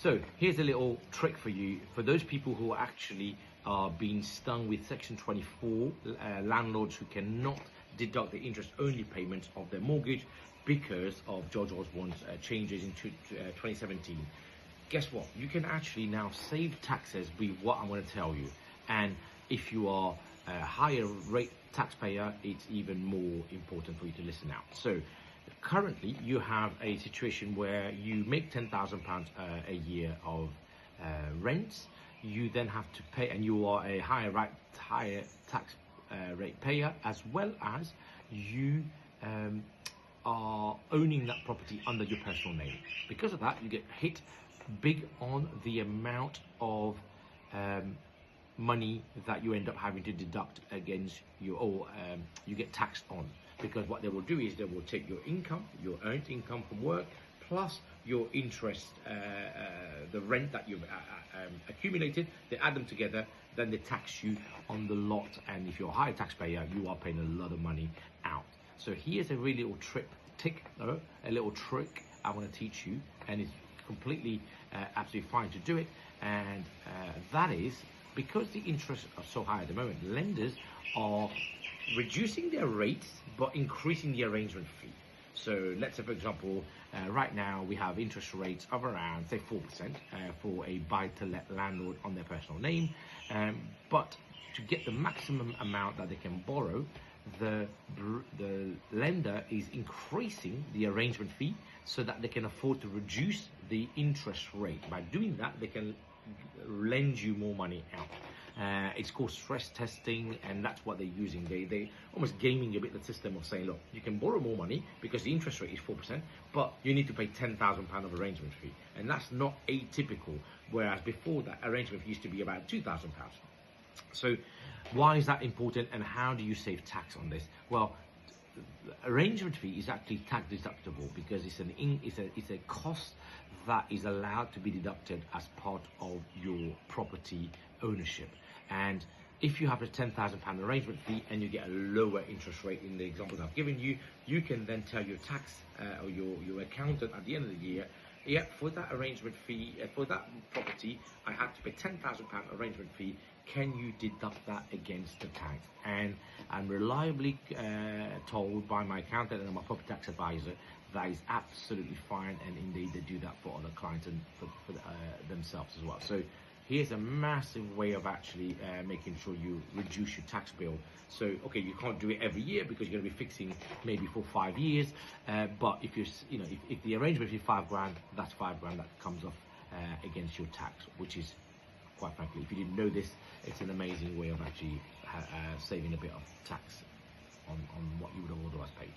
So here's a little trick for you, for those people who actually are being stung with Section 24, landlords who cannot deduct the interest-only payments of their mortgage because of George Osborne's changes in 2017. Guess what? You can actually now save taxes with what I'm going to tell you. And if you are a higher rate taxpayer, it's even more important for you to listen out. So currently you have a situation where you make £10,000 a year of rent. You then have to pay, and you are a higher tax rate payer, as well as you are owning that property under your personal name. Because of that, you get hit big on the amount of money that you end up having to deduct against you, or you get taxed on. Because what they will do is they will take your income, your earned income from work, plus your interest, the rent that you've accumulated, they add them together, then they tax you on the lot. And if you're a high taxpayer, you are paying a lot of money out. So here's a really little a little trick I want to teach you, and it's completely absolutely fine to do it. And that is because the interests are so high at the moment, lenders are reducing their rates but increasing the arrangement fee. So let's say, for example, right now we have interest rates of around, say, 4% for a buy-to-let landlord on their personal name. But to get the maximum amount that they can borrow, the lender is increasing the arrangement fee so that they can afford to reduce the interest rate. By doing that, they can lend you more money out. It's called stress testing, and that's what they're using. They almost gaming a bit the system of saying, look, you can borrow more money because the interest rate is 4%, but you need to pay £10,000 of arrangement fee, and that's not atypical. Whereas before, that arrangement fee used to be about £2,000. So why is that important, and how do you save tax on this? Well, arrangement fee is actually tax deductible because it's a cost that is allowed to be deducted as part of your property ownership. And if you have a £10,000 arrangement fee and you get a lower interest rate in the examples I've given you, you can then tell your tax or your accountant at the end of the year, yeah, for that arrangement fee, for that property, I had to pay £10,000 arrangement fee. Can you deduct that against the tax? And I'm reliably told by my accountant and my property tax advisor that is absolutely fine, and indeed they do that for other clients and for themselves as well. So here's a massive way of actually making sure you reduce your tax bill. So, okay, you can't do it every year because you're going to be fixing maybe for 5 years. But if you're, if the arrangement is £5,000, that's £5,000 that comes off against your tax, which is, quite frankly, if you didn't know this, it's an amazing way of actually saving a bit of tax on what you would have otherwise paid.